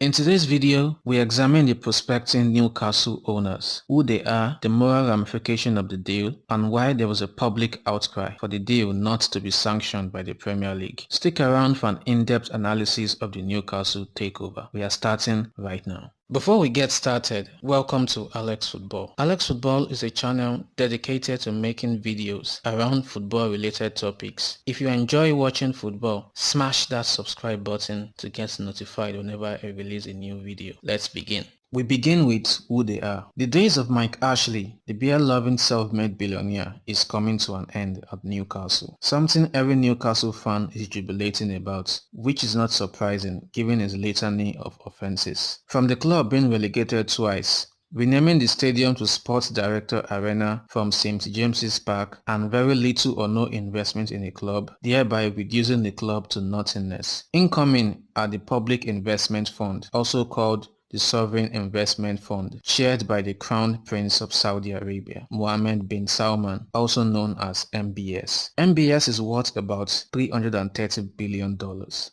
In today's video, we examine the prospecting Newcastle owners, who they are, the moral ramification of the deal, and why there was a public outcry for the deal not to be sanctioned by the Premier League. Stick around for an in-depth analysis of the Newcastle Takeover. We are starting right now. Before we get started, welcome to Alex Football. Alex Football is a channel dedicated to making videos around football-related topics. If you enjoy watching football, smash that subscribe button to get notified whenever I release a new video. Let's begin. We begin with who they are. The days of Mike Ashley, the beer-loving self-made billionaire, is coming to an end at Newcastle. Something every Newcastle fan is jubilating about, which is not surprising given his litany of offences. From the club being relegated twice, renaming the stadium to Sports Director Arena from St. James's Park, and very little or no investment in the club, thereby reducing the club to nothingness. Incoming are the Public Investment Fund, also called the Sovereign Investment Fund, chaired by the Crown Prince of Saudi Arabia, Mohammed bin Salman, also known as MBS. MBS is worth about $330 billion.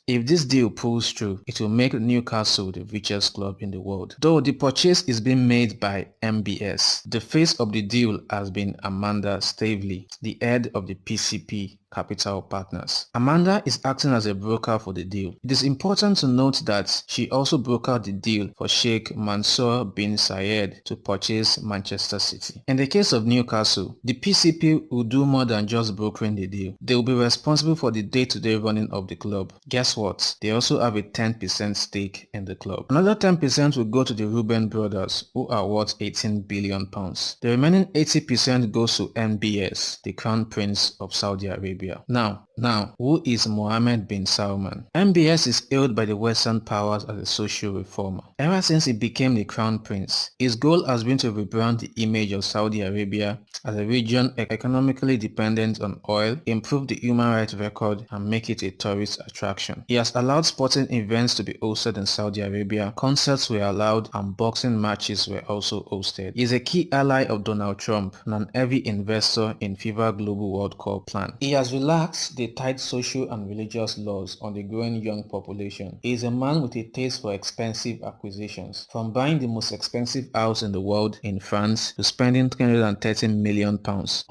If this deal pulls through, it will make Newcastle the richest club in the world. Though the purchase is being made by MBS, the face of the deal has been Amanda Stavely, the head of the PCP Capital Partners. Amanda is acting as a broker for the deal. It is important to note that she also brokered the deal for Sheikh Mansour bin Zayed to purchase Manchester City. In the case of Newcastle, the PCP will do more than just brokering the deal. They will be responsible for the day-to-day running of the club. Guess what? They also have a 10% stake in the club. Another 10% will go to the Reuben brothers, who are worth £18 billion. The remaining 80% goes to MBS, the Crown Prince of Saudi Arabia. Now, who is Mohammed bin Salman? MBS is hailed by the Western powers as a social reformer. Ever since he became the Crown Prince, his goal has been to rebrand the image of Saudi Arabia as a region economically dependent on oil, improve the human rights record, and make it a tourist attraction. He has allowed sporting events to be hosted in Saudi Arabia, concerts were allowed, and boxing matches were also hosted. He is a key ally of Donald Trump and an heavy investor in FIFA Global World Cup plan. He has relaxed the tight social and religious laws on the growing young population. He is a man with a taste for expensive acquisitions, from buying the most expensive house in the world in France to spending £330 million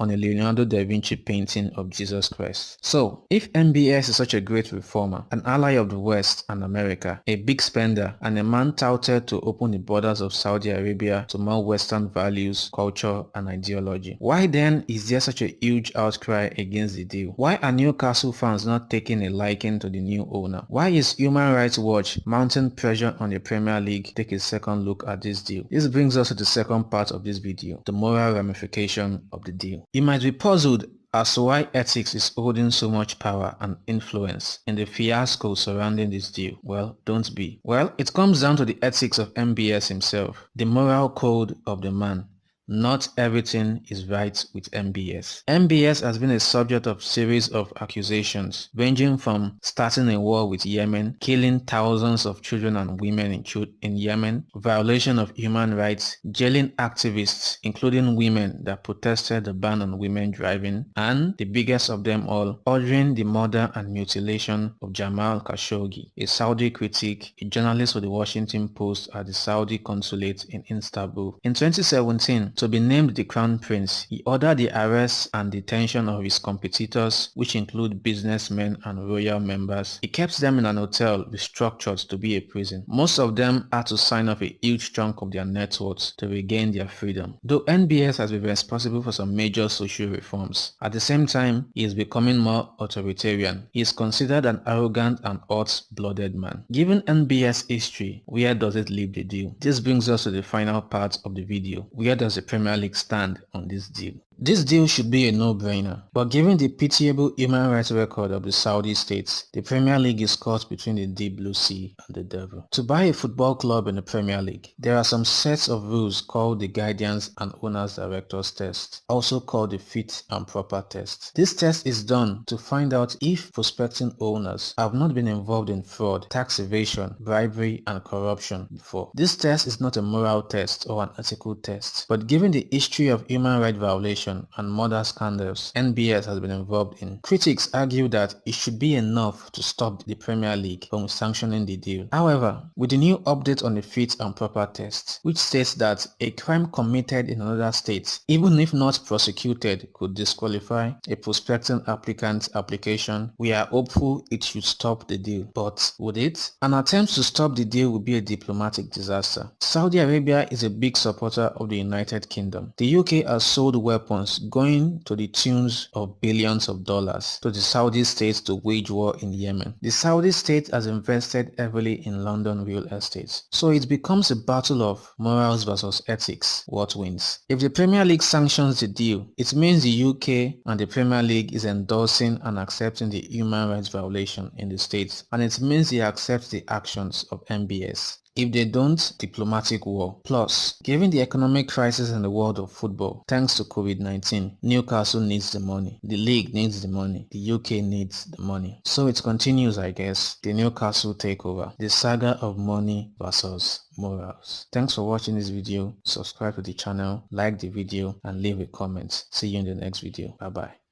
on a Leonardo da Vinci painting of Jesus Christ. So, if MBS is such a great reformer, an ally of the West and America, a big spender, and a man touted to open the borders of Saudi Arabia to more Western values, culture, and ideology, why then is there such a huge outcry against the deal? Why are Newcastle fans not taking a liking to the new owner? Why is Human Rights Watch mounting pressure on the Premier League? Take a second look at this deal. This brings us to the second part of this video, the moral ramification of the deal. You might be puzzled as to why ethics is holding so much power and influence in the fiasco surrounding this deal. Well, don't be. Well, it comes down to the ethics of MBS himself, the moral code of the man. Not everything is right with MBS. MBS has been a subject of series of accusations, ranging from starting a war with Yemen, killing thousands of children and women in Yemen, violation of human rights, jailing activists, including women that protested the ban on women driving, and the biggest of them all, ordering the murder and mutilation of Jamal Khashoggi, a Saudi critic, a journalist for the Washington Post at the Saudi consulate in Istanbul. In 2017, to be named the Crown Prince, he ordered the arrest and detention of his competitors, which include businessmen and royal members. He kept them in an hotel restructured to be a prison. Most of them had to sign off a huge chunk of their net worth to regain their freedom. Though NBS has been responsible for some major social reforms, at the same time, he is becoming more authoritarian. He is considered an arrogant and hot-blooded man. Given NBS history, where does it leave the deal? This brings us to the final part of the video. Where does the Premier League stand on this deal? This deal should be a no-brainer, but given the pitiable human rights record of the Saudi states, the Premier League is caught between the deep blue sea and the devil. To buy a football club in the Premier League, there are some sets of rules called the Guardians and Owners Directors Test, also called the Fit and Proper Test. This test is done to find out if prospecting owners have not been involved in fraud, tax evasion, bribery, and corruption before. This test is not a moral test or an ethical test, but given the history of human rights violations corruption and murder scandals NBS has been involved in, critics argue that it should be enough to stop the Premier League from sanctioning the deal. However, with the new update on the fit and proper test, which states that a crime committed in another state, even if not prosecuted, could disqualify a prospecting applicant's application, we are hopeful it should stop the deal. But would it? An attempt to stop the deal would be a diplomatic disaster. Saudi Arabia is a big supporter of the United Kingdom. The UK has sold weapons going to the tunes of billions of dollars to the Saudi state to wage war in Yemen. The Saudi state has invested heavily in London real estate. So it becomes a battle of morals versus ethics. What wins? If the Premier League sanctions the deal, it means the UK and the Premier League is endorsing and accepting the human rights violation in the state, and it means they accept the actions of MBS. If they don't, diplomatic war. Plus, given the economic crisis in the world of football, thanks to COVID-19, Newcastle needs the money, the league needs the money, the UK needs the money. So it continues, I guess, the Newcastle Takeover, the saga of money versus morals. Thanks for watching this video. Subscribe to the channel, like the video, and leave a comment. See you in the next video. Bye bye.